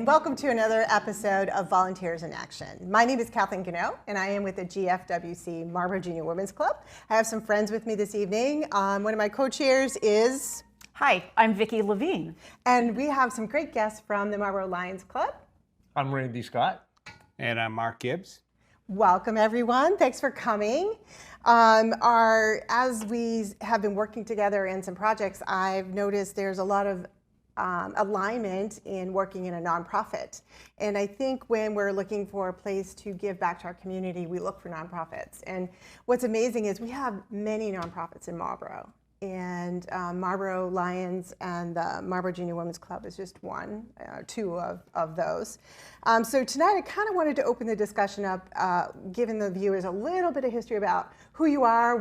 and welcome to another episode of Volunteers in Action. My name is Kathleen Gannot, and I am with the GFWC Marlborough Junior Women's Club. I have some friends with me this evening. One of my co-chairs is... Hi, I'm Vicki Levine. And we have some great guests from the Marlborough Lions Club. I'm Randy Scott. And I'm Mark Gibbs. Welcome, everyone. Thanks for coming. As we have been working together in some projects, I've noticed there's a lot of alignment in working in a nonprofit. And I think when we're looking for a place to give back to our community, we look for nonprofits. And what's amazing is we have many nonprofits in Marlborough. And Marlborough Lions and the Marlborough Junior Women's Club is just two of those. So tonight I kind of wanted to open the discussion up, giving the viewers a little bit of history about who you are,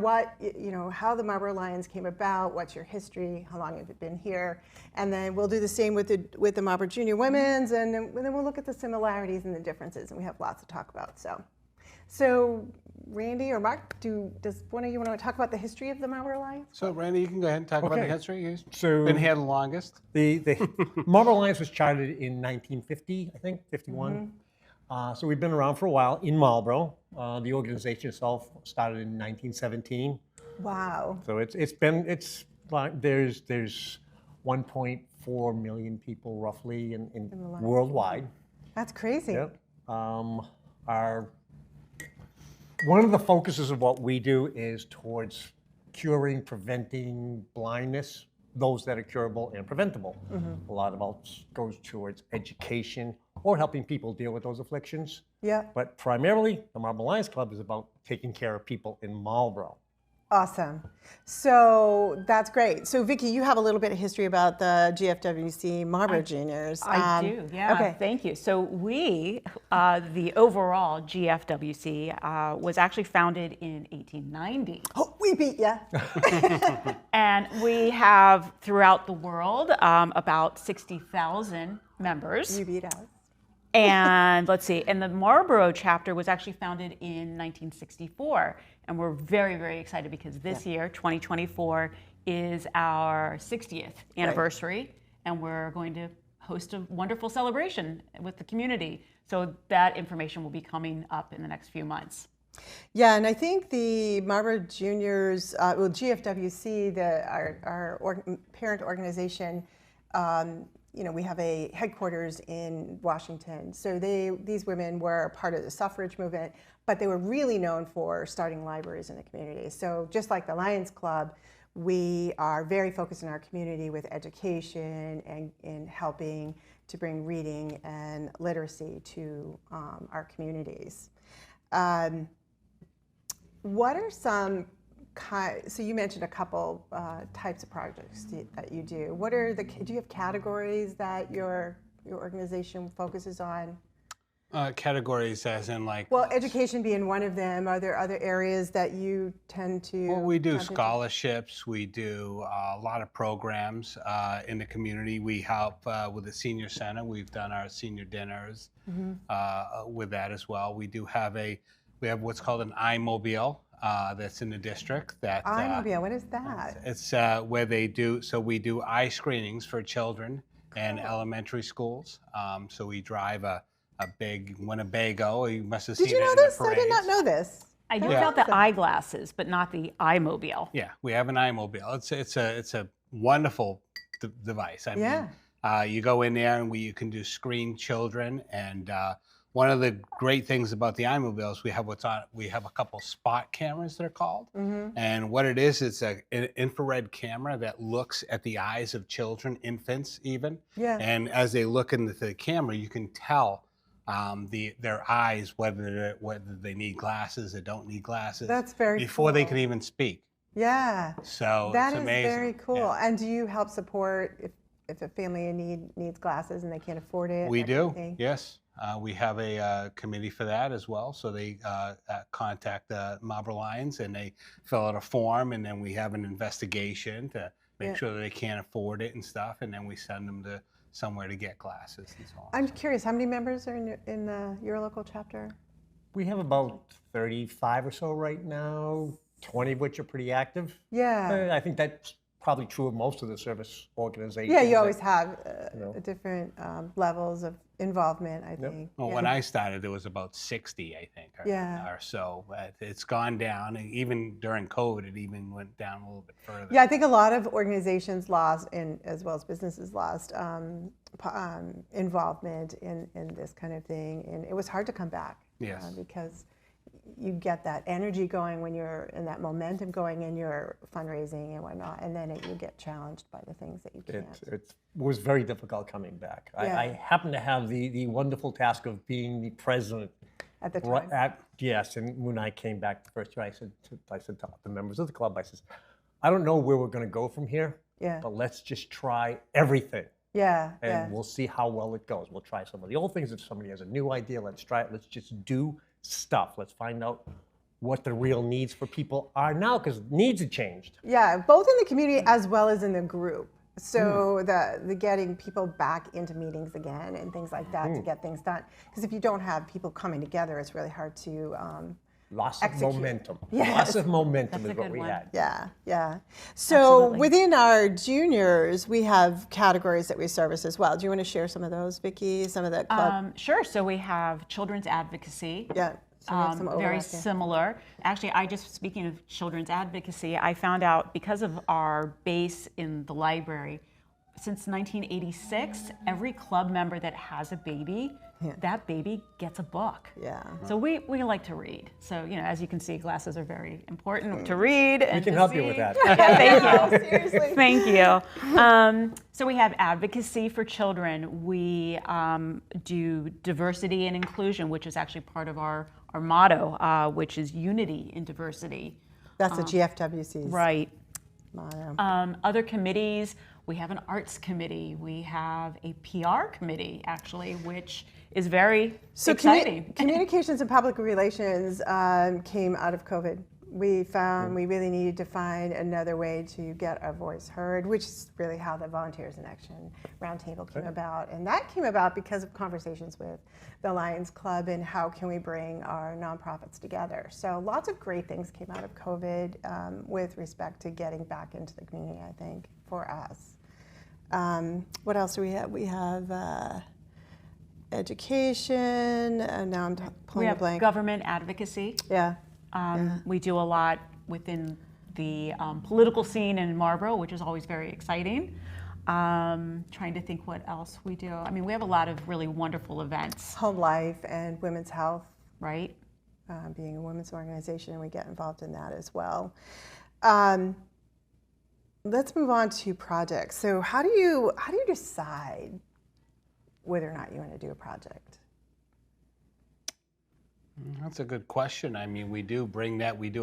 how the Marlborough Lions came about, what's your history, how long have you been here, and then we'll do the same with the Marlborough Junior Women's, and then we'll look at the similarities and the differences, and we have lots to talk about. So Randy or Mark, does one of you want to talk about the history of the Marlborough Lions? So Randy, you can go ahead and talk about the history. You've been here the longest. The Marlborough Lions was chartered in 1950, I think, 51. So we've been around for a while in Marlborough. The organization itself started in 1917. Wow. So there's 1.4 million people roughly in worldwide. That's crazy. Yep. One of the focuses of what we do is towards curing, preventing blindness, those that are curable and preventable. A lot of it goes towards education or helping people deal with those afflictions. Yeah. But primarily, the Marlborough Lions Club is about taking care of people in Marlborough. Awesome. So that's great. So Vicki, you have a little bit of history about the GFWC Marlborough Juniors. I do, yeah. Okay. Thank you. So we, the overall GFWC, was actually founded in 1890. Oh, we beat ya. And we have throughout the world about 60,000 members. You beat us. And let's see, and the Marlborough chapter was actually founded in 1964. And we're very, very excited because this year, 2024, is our 60th anniversary. Right. And we're going to host a wonderful celebration with the community. So that information will be coming up in the next few months. Yeah, and I think the Marlborough Juniors, GFWC, our parent organization, we have a headquarters in Washington. So these women were part of the suffrage movement, but they were really known for starting libraries in the community. So just like the Lions Club, we are very focused in our community with education and in helping to bring reading and literacy to our communities. What are some so you mentioned a couple types of projects that you do. Do you have categories that your organization focuses on? Categories as in like... Well, education being one of them. Are there other areas that you tend to... Well, we do scholarships. We do a lot of programs in the community. We help with the senior center. We've done our senior dinners with that as well. We have what's called an iMobile. That's in the district. iMobile, what is that? It's where we do eye screenings for children in elementary schools. So we drive a big Winnebago. You must have seen it in the parades. Did you know this? I did not know this. I knew about the eyeglasses, but not the iMobile. Yeah, we have an iMobile. It's a wonderful device. I mean, you go in there and you can do screen children and one of the great things about the iMobiles, we have a couple spot cameras, they're called. And what it is, it's an infrared camera that looks at the eyes of children, infants even. Yeah. And as they look into the camera, you can tell their eyes, whether they need glasses or don't need glasses. That's very before cool. They can even speak. Yeah. So that it's amazing. That is very cool. Yeah. And do you help support if a family needs glasses and they can't afford it? We do, yes. We have a committee for that as well. So they contact the Marlborough Lions and they fill out a form, and then we have an investigation to make sure that they can't afford it and stuff, and then we send them to somewhere to get glasses and so on. I'm curious, how many members are in your local chapter? We have about 35 or so right now, 20 of which are pretty active. Yeah. I think that's probably true of most of the service organizations. Yeah, you always have know. different levels of involvement, I think. Well, Yeah. when I started, there was about 60, I think, or so. But it's gone down. And even during COVID, it even went down a little bit further. Yeah, I think a lot of organizations lost, and as well as businesses lost, involvement in this kind of thing. And it was hard to come back. Yes. Because you get that energy going when you're in that momentum going in your fundraising and whatnot, and then you get challenged by the things that you can't. It was very difficult coming back. Yeah. I happen to have the wonderful task of being the president. At the time. Yes, and when I came back the first year, I said to the members of the club, I said, I don't know where we're going to go from here, but let's just try everything. And we'll see how well it goes. We'll try some of the old things. If somebody has a new idea, let's try it. Let's just do stuff. Let's find out what the real needs for people are now, because needs have changed. Yeah, both in the community as well as in the group. So the getting people back into meetings again and things like that to get things done. Because if you don't have people coming together, it's really hard to Loss of momentum. Yes. Loss of momentum That's is a what good we one. had. Yeah. So Absolutely. within our juniors, we have categories that we service as well. Do you want to share some of those, Vicki? Some of that club? Sure. So we have children's advocacy. Yeah. So we have some Very overlap there. similar. Actually, speaking of children's advocacy, I found out because of our base in the library, since 1986, every club member that has a baby, that baby gets a book. Yeah. So we like to read. So, as you can see, glasses are very important to read. We And can to help you see. with that. Yeah, thank you. Seriously. Thank you. So we have advocacy for children. We do diversity and inclusion, which is actually part of our motto, which is unity in diversity. That's the GFWC's Right. motto. Other committees, we have an arts committee. We have a PR committee, actually, which is very exciting. Communications and public relations came out of COVID. We found we really needed to find another way to get our voice heard, which is really how the Volunteers in Action Roundtable came about. And that came about because of conversations with the Lions Club and how can we bring our nonprofits together. So lots of great things came out of COVID with respect to getting back into the community, I think, for us. What else do we have? We have education, and now I'm We pulling a have blank. government advocacy. Yeah. We do a lot within the political scene in Marlborough, which is always very exciting. Trying to think what else we do. I mean, we have a lot of really wonderful events. Home life and women's health, Right? being a women's organization, and we get involved in that as well. Let's move on to projects. So how do you decide whether or not you want to do a project? That's a good question. I mean, we do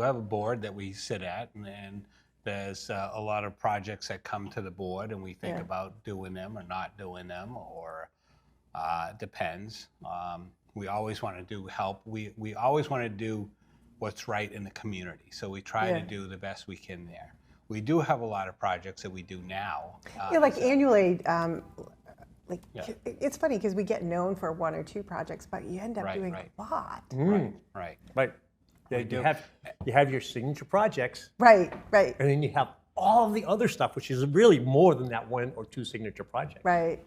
have a board that we sit at, and there's a lot of projects that come to the board, and we think about doing them or not doing them, or depends. We always want to do help. We always want to do what's right in the community, so we try to do the best we can there. We do have a lot of projects that we do now. Like annually, it's funny because we get known for one or two projects, but you end up doing a lot. Right. Yeah, you have your signature projects, Right. and then you have all the other stuff, which is really more than that one or two signature projects. Right.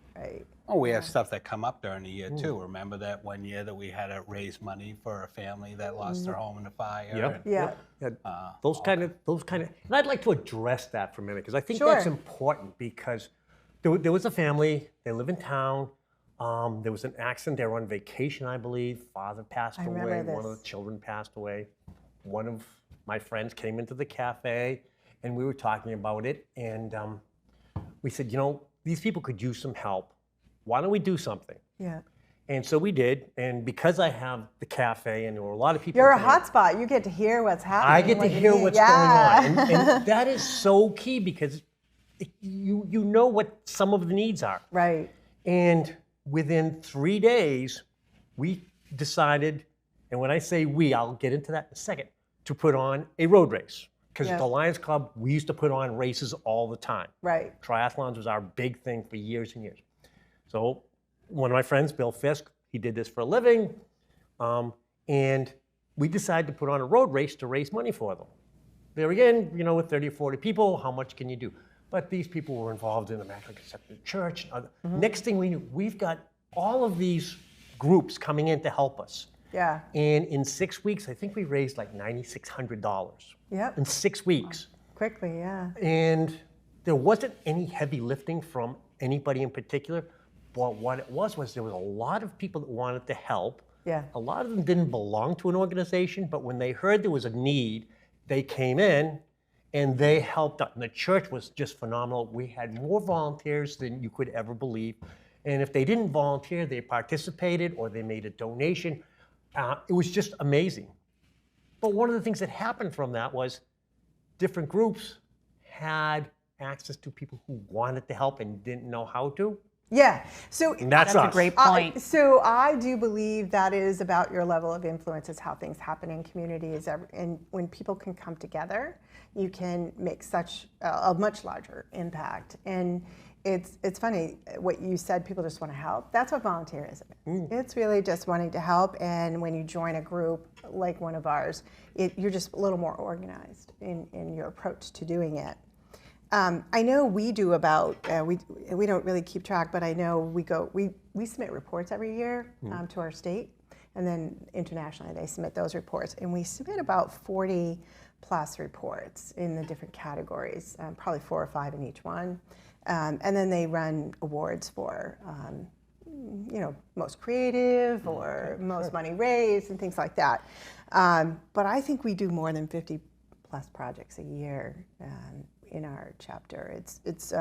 Oh, we have stuff that come up during the year too. Remember that one year that we had to raise money for a family that lost their home in a fire? Yeah. Those kind of, and I'd like to address that for a minute, because I think that's important, because there was a family, they live in town, there was an accident, they were on vacation, I believe, father passed away, one of the children passed away. One of my friends came into the cafe, and we were talking about it, and we said, these people could use some help. Why don't we do something? Yeah. And so we did, and because I have the cafe, and there were a lot of people. You're a hotspot. You get to hear what's happening. I get to hear what's going on, and that is so key, because you know what some of the needs are. Right. And within 3 days, we decided, and when I say we, I'll get into that in a second, to put on a road race. Because at the Lions Club, we used to put on races all the time. Right. Triathlons was our big thing for years and years. So one of my friends, Bill Fisk, he did this for a living, and we decided to put on a road race to raise money for them. There again, with 30 or 40 people, how much can you do? But these people were involved in the Immaculate Conception Church. Next thing we knew, we've got all of these groups coming in to help us. Yeah. And in 6 weeks, I think we raised like $9,600. Yep. In 6 weeks. Quickly, yeah. And there wasn't any heavy lifting from anybody in particular. But what it was there was a lot of people that wanted to help. Yeah. A lot of them didn't belong to an organization, but when they heard there was a need, they came in and they helped out. And the church was just phenomenal. We had more volunteers than you could ever believe. And if they didn't volunteer, they participated or they made a donation. It was just amazing. But one of the things that happened from that was different groups had access to people who wanted to help and didn't know how to. Yeah. So And that's a us. great point. So I do believe that is about your level of influence is how things happen in communities. And when people can come together, you can make such a much larger impact. And it's funny what you said, people just want to help. That's what volunteerism is. It's really just wanting to help. And when you join a group like one of ours, you're just a little more organized in your approach to doing it. I know we do about, we don't really keep track, but I know we submit reports every year to our state, and then internationally they submit those reports. And we submit about 40 plus reports in the different categories, probably 4 or 5 in each one. And then they run awards for, most creative or most money raised and things like that. But I think we do more than 50 plus projects a year. In our chapter, there's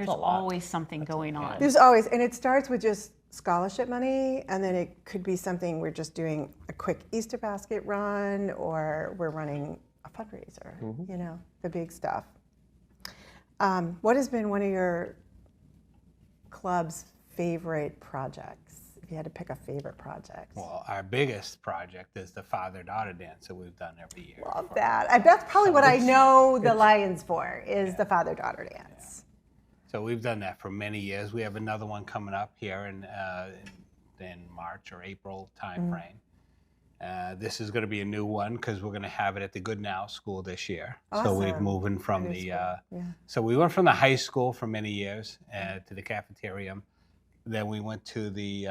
always something going on. There's always, and it starts with just scholarship money, and then it could be something we're just doing a quick Easter basket run, or we're running a fundraiser. The big stuff. What has been one of your club's favorite projects? If you had to pick a favorite project. Well, our biggest project is the father-daughter dance that we've done every year. Love that. That's probably what I know the Lions for, is the father-daughter dance. So we've done that for many years. We have another one coming up here in March or April timeframe. This is going to be a new one because we're going to have it at the Good Now School this year. Awesome. So we're moving from so we went from the high school for many years to the cafeteria. Then we went to the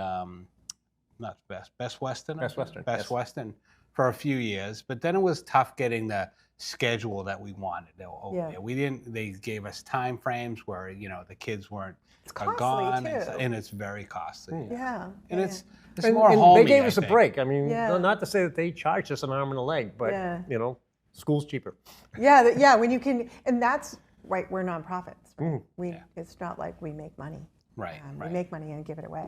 Best Western for a few years, but then it was tough getting the schedule that we wanted over there. We didn't. They gave us time frames where the kids weren't gone, too. and it's very costly. Yeah. And it's And, more and homey. they gave I us a think. break. I mean, Yeah. not to say that they charged us an arm and a leg, but school's cheaper. Yeah, when you can, and that's right. We're nonprofits. Right? It's not like we make money. Right. We make money and give it away.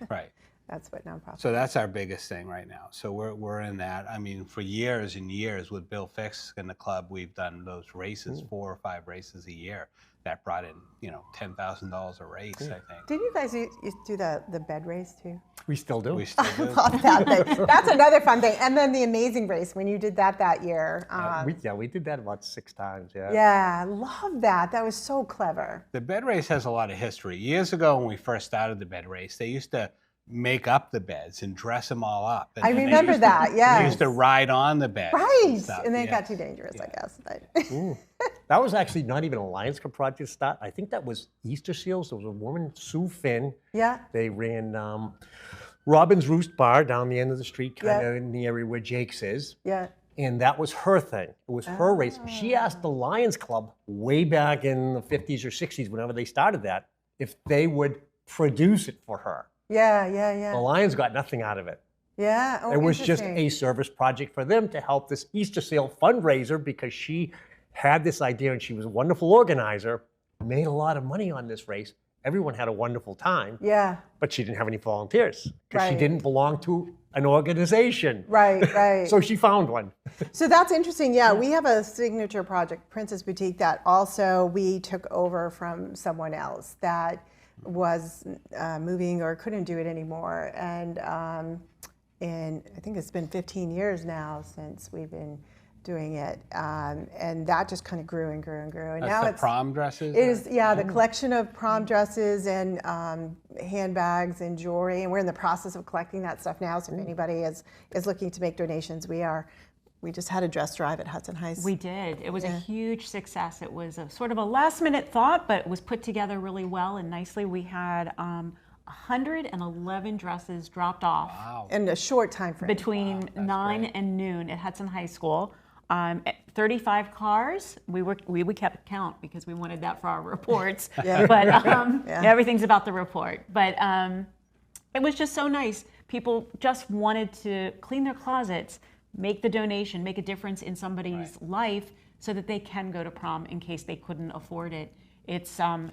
Right. That's what nonprofits. So that's our biggest thing right now. So we're in that. I mean, for years and years with Bill Fix in the club, we've done those races, 4 or 5 races a year. That brought in, $10,000 a race, I think. Did you guys used to do the bed race too? We still do. We still do. Love that thing. That's another fun thing. And then the amazing race when you did that year. We did that about 6 times. Yeah, I love that. That was so clever. The bed race has a lot of history. Years ago, when we first started the bed race, they used to make up the beds and dress them all up. And I then remember that. Yeah. They used to ride on the bed. Right. And then it got too dangerous, I guess. That was actually not even a Lions Club project to start. I think that was Easter Seals. There was a woman, Sue Finn. Yeah. They ran Robin's Roost Bar down the end of the street, kind of in the area where Jake's is. Yeah. And that was her thing. It was her race. She asked the Lions Club way back in the 50s or 60s, whenever they started that, if they would produce it for her. Yeah. The Lions got nothing out of it. Yeah. Oh, It was just interesting. a service project for them to help this Easter sale fundraiser because she had this idea and she was a wonderful organizer, made a lot of money on this race. Everyone had a wonderful time. Yeah. But she didn't have any volunteers because she Right. didn't belong to an organization. Right. So she found one. So that's interesting. Yeah, we have a signature project, Princess Boutique, that also we took over from someone else that was moving or couldn't do it anymore. And I think it's been 15 years now since we've been doing it. And that just kind of grew and grew and grew. And That's now the it's prom dresses? It is, the collection of prom dresses and handbags and jewelry, and we're in the process of collecting that stuff now. So if anybody is looking to make donations, we are we just had a dress drive at Hudson Heights. We did. It was a huge success. It was a sort of a last-minute thought, but it was put together really well and nicely. We had 111 dresses dropped off in a short time frame. between 9 and noon at Hudson High School. 35 cars. We kept count because we wanted that for our reports. But everything's about the report. But it was just so nice. People just wanted to clean their closets, make the donation, make a difference in somebody's life so that they can go to prom in case they couldn't afford it. It's I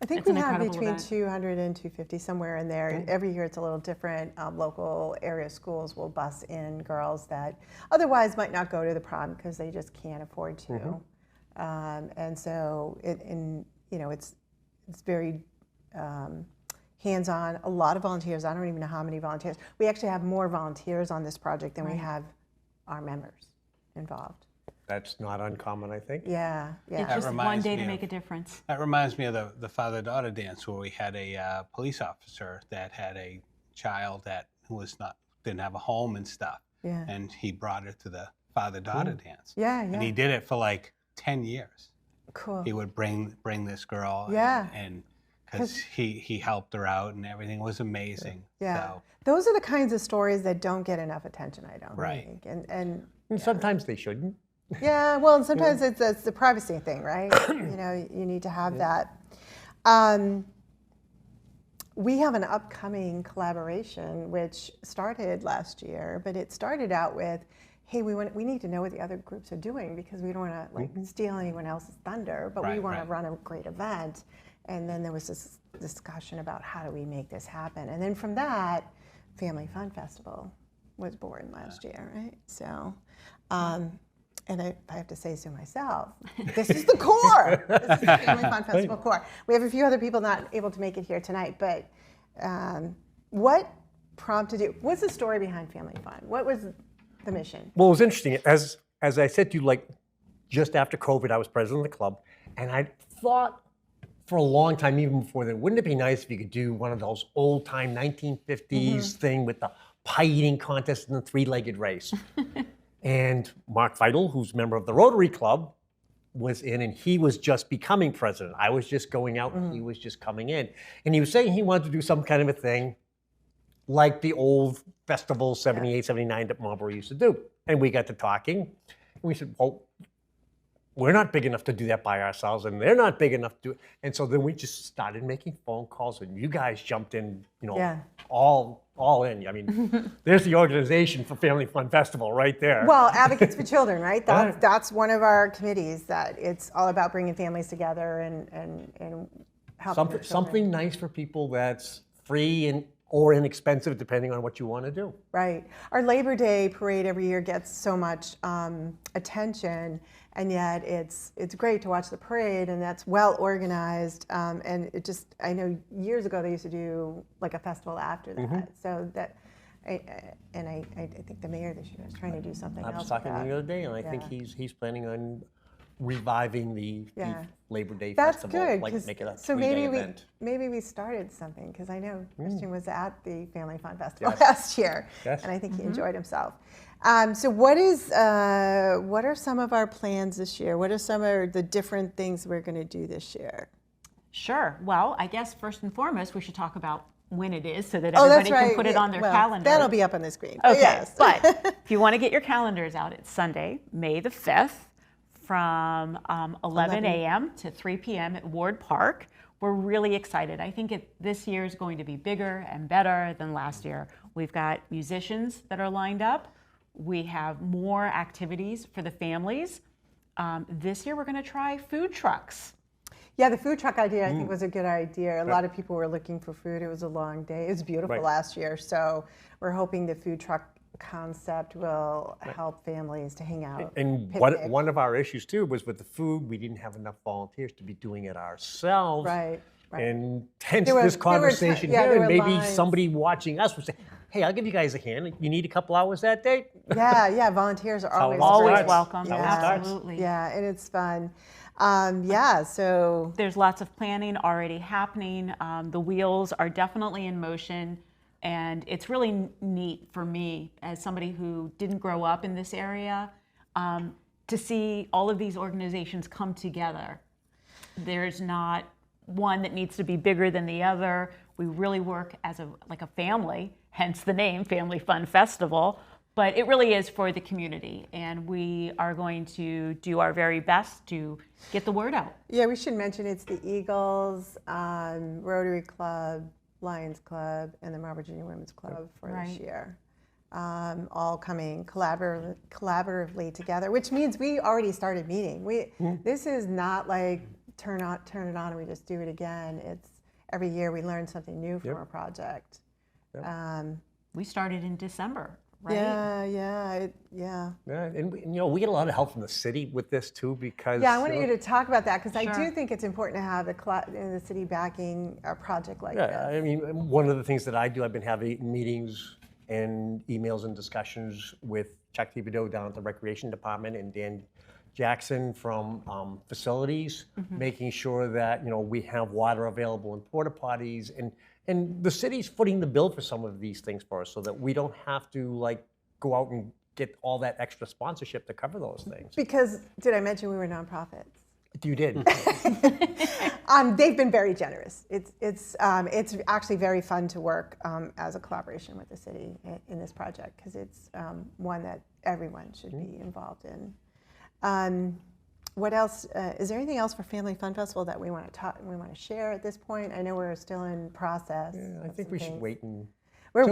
think we have between 200 and 250, somewhere in there. Every year it's a little different. Local area schools will bus in girls that otherwise might not go to the prom because they just can't afford to. And so it's very hands-on. A lot of volunteers. I don't even know how many volunteers. We actually have more volunteers on this project than we have our members involved. That's not uncommon, I think. Yeah. It's just one day to make a difference. That reminds me of the father-daughter dance where we had a police officer that had a child who didn't have a home and stuff. Yeah. And he brought her to the father-daughter dance. Yeah. And he did it for like 10 years. Cool. He would bring this girl. And because he helped her out and everything was amazing. Yeah. So, those are the kinds of stories that don't get enough attention, I don't think. And sometimes they shouldn't. Yeah, well, and sometimes it's the privacy thing, right? You need to have that. We have an upcoming collaboration which started last year, but it started out with, hey, we need to know what the other groups are doing because we don't want to steal anyone else's thunder, but we want to run a great event. And then there was this discussion about how do we make this happen, and then from that, Family Fun Festival was born last year, right? So. And I have to say so myself, this is the core. This is the Family Fun Festival core. We have a few other people not able to make it here tonight, but what prompted you? What's the story behind Family Fun? What was the mission? Well, it was interesting. As I said to you, like just after COVID, I was president of the club, and I thought for a long time, even before then, wouldn't it be nice if you could do one of those old-time 1950s thing with the pie eating contest and the three-legged race? And Mark Vital, who's a member of the Rotary Club, was in, and he was just becoming president. I was just going out, and he was just coming in. And he was saying he wanted to do some kind of a thing like the old festival, 78, 79, that Marlborough used to do. And we got to talking, and we said, well, we're not big enough to do that by ourselves, and they're not big enough to do it. And so then we just started making phone calls, and you guys jumped in, all in. I mean, there's the organization for Family Fun Festival right there. Well, Advocates for Children, right? That's one of our committees that it's all about bringing families together and helping something nice for people that's free or inexpensive, depending on what you want to do. Right. Our Labor Day parade every year gets so much attention, and yet it's great to watch the parade, and that's well organized. And I know years ago they used to do like a festival after that. So that, I think the mayor this year is trying to do something else. I was talking the other day, and I think he's planning on reviving the Labor Day festival. That's good. Like make it a so three-day event. Maybe we started something, because I know Christian was at the Family Fun Festival last year, and I think he enjoyed himself. So what are some of our plans this year? What are some of the different things we're going to do this year? Sure. Well, I guess first and foremost, we should talk about when it is so that everybody can put it on their calendar. That'll be up on the screen. Okay, yes. But if you want to get your calendars out, it's Sunday, May the 5th from 11 a.m. to 3 p.m. at Ward Park. We're really excited. I think this year is going to be bigger and better than last year. We've got musicians that are lined up. We have more activities for the families. This year we're going to try food trucks. Yeah, the food truck idea I think was a good idea. A lot of people were looking for food. It was a long day. It was beautiful last year. So we're hoping the food truck concept will help families to hang out. And one of our issues too was with the food, we didn't have enough volunteers to be doing it ourselves. Right. And hence this conversation here, and maybe somebody watching us would say, hey, I'll give you guys a hand. You need a couple hours that day? Yeah, volunteers are always welcome. Yeah, absolutely. Yeah, and it's fun. So there's lots of planning already happening. The wheels are definitely in motion, and it's really neat for me as somebody who didn't grow up in this area. to see all of these organizations come together. There's not one that needs to be bigger than the other. We really work as like a family, hence the name Family Fun Festival. But it really is for the community, and we are going to do our very best to get the word out. Yeah, we should mention it's the Eagles, Rotary Club, Lions Club, and the Marlborough Junior Women's Club for this year. All coming collaboratively together, which means we already started meeting. This is not like turn it on and we just do it again. It's every year we learn something new from our project. We started in December. Right? Yeah. And we get a lot of help from the city with this too, because I wanted you to talk about that because I do think it's important to have the city backing a project like this. I mean, one of the things that I do, I've been having meetings and emails and discussions with Chuck Thibodeau down at the Recreation Department and Dan Jackson from facilities, making sure that we have water available in porta potties, and the city's footing the bill for some of these things for us, so that we don't have to go out and get all that extra sponsorship to cover those things. Because did I mention we were nonprofits? You did. They've been very generous. It's actually very fun to work as a collaboration with the city in this project because it's one that everyone should be involved in. What else? Is there anything else for Family Fun Festival that we want to share at this point? I know we're still in process. I think we should wait until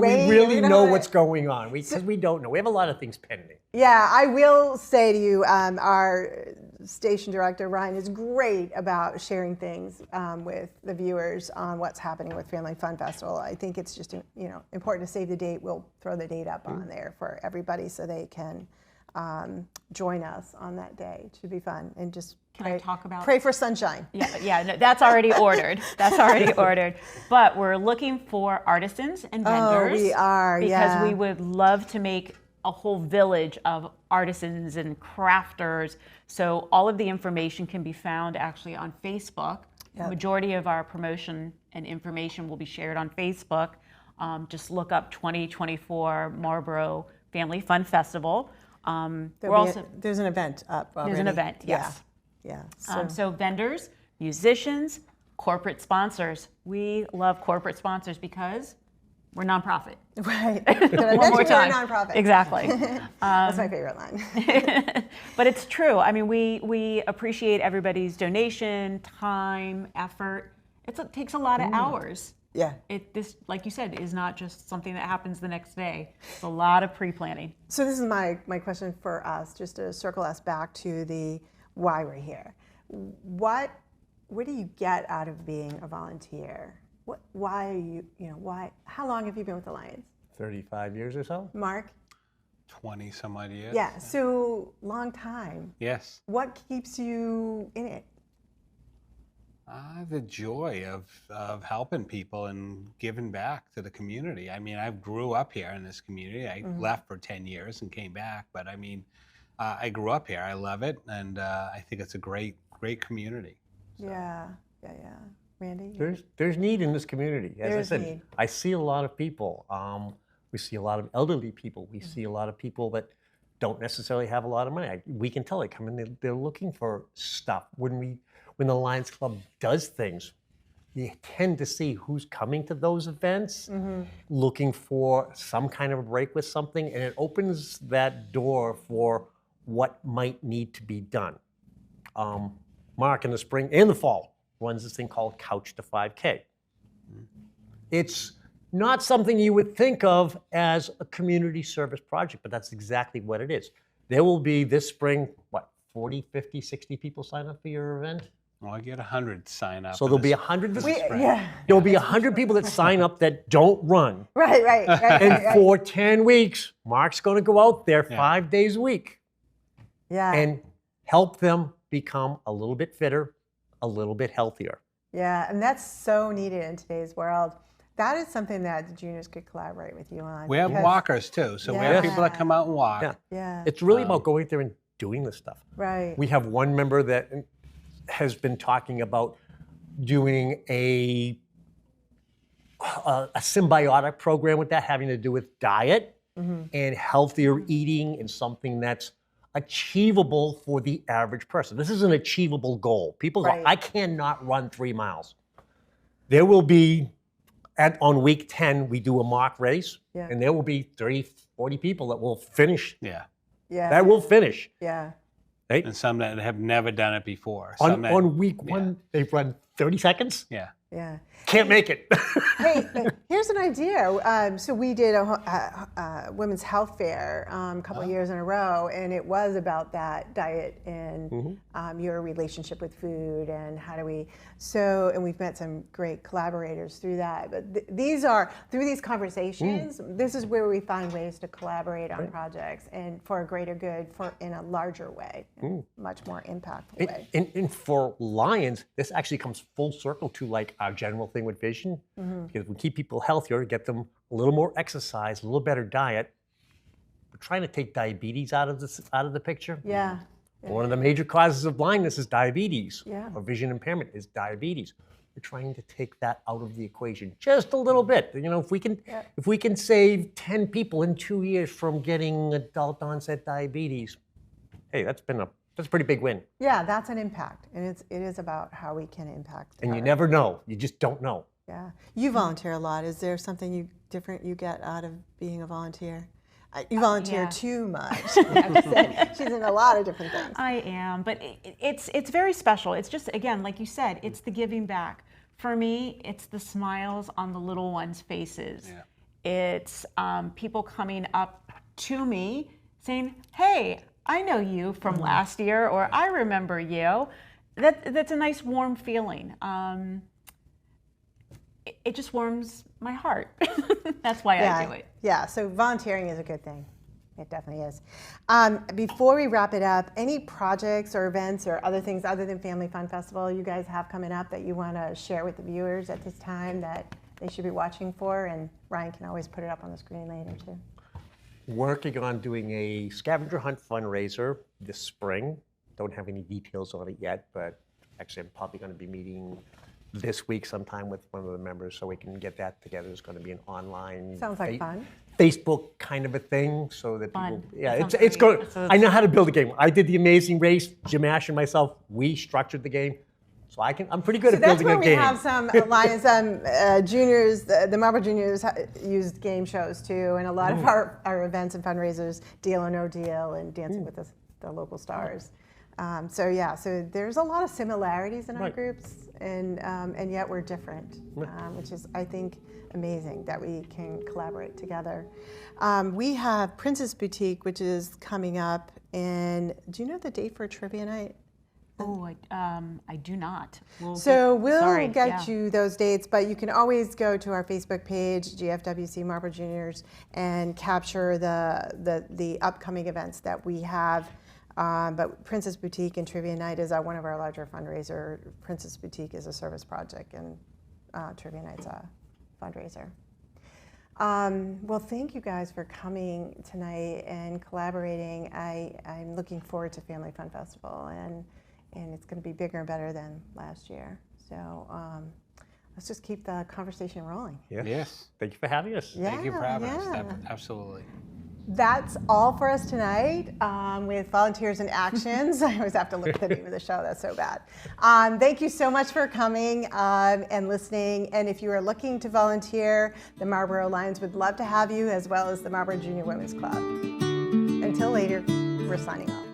waiting. we really know what's going on, because we don't know. We have a lot of things pending. Yeah, I will say to you, our station director, Ryan, is great about sharing things with the viewers on what's happening with Family Fun Festival. I think it's just important to save the date. We'll throw the date up on there for everybody so they can join us on that day. It should be fun. And just pray for sunshine. No, that's already ordered. That's already ordered. But we're looking for artisans and vendors. Oh, we are, because we would love to make a whole village of artisans and crafters. So all of the information can be found actually on Facebook. The majority of our promotion and information will be shared on Facebook. Just look up 2024 Marlborough Family Fun Festival. There's an event up already. There's an event, yes. Yeah. So vendors, musicians, corporate sponsors. We love corporate sponsors because we're nonprofit. Right. One more time. We're a nonprofit. Exactly. That's my favorite line. But it's true. I mean, we appreciate everybody's donation, time, effort. It takes a lot of hours. Yeah. This, like you said, is not just something that happens the next day. It's a lot of pre-planning. So this is my question for us, just to circle us back to the why we're here. What do you get out of being a volunteer? Why are you, how long have you been with the Lions? 35 years or so. Mark? 20 some odd years. Yeah, so long time. Yes. What keeps you in it? The joy of helping people and giving back to the community. I mean, I grew up here in this community. I left for 10 years and came back, but I mean, I grew up here. I love it, and I think it's a great community. So. Yeah. Randy? There's need in this community. As I said, need. I see a lot of people. We see a lot of elderly people. We see a lot of people that don't necessarily have a lot of money. We can tell they come in, they're looking for stuff. When the Lions Club does things, you tend to see who's coming to those events, looking for some kind of a break with something, and it opens that door for what might need to be done. Mark, in the spring and the fall, runs this thing called Couch to 5K. It's not something you would think of as a community service project, but that's exactly what it is. There will be this spring, 40, 50, 60 people sign up for your event? Well, I get 100 sign up. So there'll be 100 this spring. Yeah. There'll be 100 people that sign up that don't run. Right. And for 10 weeks, Mark's going to go out there 5 days a week. Yeah. And help them become a little bit fitter, a little bit healthier. Yeah, and that's so needed in today's world. That is something that the juniors could collaborate with you on. We have walkers too, so we have people that come out and walk. Yeah. It's really about going there and doing this stuff. Right. We have one member that has been talking about doing a symbiotic program with that, having to do with diet and healthier eating, and something that's achievable for the average person. This is an achievable goal. People go, Right. I cannot run 3 miles. There will be, on week 10, we do a mock race, Yeah. and there will be 30, 40 people that will finish. Yeah. Yeah. That will finish. Yeah. Right? And some that have never done it before. Some that- On week 1, they've run 30 seconds. Yeah. Yeah. Can't make it. Hey, here's an idea. So we did a women's health fair a couple of years in a row, and it was about that diet and your relationship with food and how do we. So, and we've met some great collaborators through that. But these are through these conversations. This is where we find ways to collaborate on projects and for a greater good, for in a larger way, much more impactful way. And for Lions, this actually comes full circle to like our general thing with vision, because we keep people healthier, get them a little more exercise, a little better diet. We're trying to take diabetes out of the picture. Yeah. One of the major causes of blindness is diabetes, Yeah. or vision impairment is diabetes. We're trying to take that out of the equation just a little bit. You know, if we can save 10 people in 2 years from getting adult onset diabetes, hey, that's a pretty big win. Yeah, that's an impact, and it is about how we can impact. And you never know. You just don't know. Yeah, you volunteer a lot. Is there something different you get out of being a volunteer? You volunteer yeah. too much. I have to say. She's in a lot of different things. I am, but it's very special. It's just, again, like you said, it's the giving back. For me, it's the smiles on the little ones' faces. Yeah. It's people coming up to me saying, hey, I know you from last year, or I remember you. That's a nice warm feeling. It just warms my heart. That's why I do it. Yeah, so volunteering is a good thing. It definitely is. Before we wrap it up, any projects or events or other things other than Family Fun Festival you guys have coming up that you want to share with the viewers at this time that they should be watching for? And Ryan can always put it up on the screen later too. Working on doing a scavenger hunt fundraiser this spring. Don't have any details on it yet, but actually I'm probably going to be meeting this week sometime with one of the members so we can get that together. It's going to be an online Sounds like fun. Facebook kind of a thing, so that Fun. people, yeah, That it's sounds good. great. I know how to build a game. I did the Amazing Race. Jim Ash and myself, we structured the game, so I'm pretty good at That's building where a we game. have some Lions juniors, the Marlborough Juniors used game shows too, and a lot of our events and fundraisers, Deal or No Deal, and Dancing with the Local Stars. So there's a lot of similarities in our groups, and yet we're different, which is, I think, amazing that we can collaborate together. We have Princess Boutique, which is coming up, and do you know the date for Trivia Night? Oh, I do not. We'll get you those dates, but you can always go to our Facebook page, GFWC Marlborough Juniors, and capture the upcoming events that we have. But Princess Boutique and Trivia Night is one of our larger fundraiser. Princess Boutique is a service project, and Trivia Night's a fundraiser. Well, thank you guys for coming tonight and collaborating. I'm looking forward to Family Fun Festival, and it's going to be bigger and better than last year. So let's just keep the conversation rolling. Yes. Thank you for having us. Thank you for having us. Yeah. Absolutely. That's all for us tonight with Volunteers in Actions. I always have to look at the name of the show. That's so bad. Thank you so much for coming and listening. And if you are looking to volunteer, the Marlborough Lions would love to have you, as well as the Marlborough Junior Women's Club. Until later, we're signing off.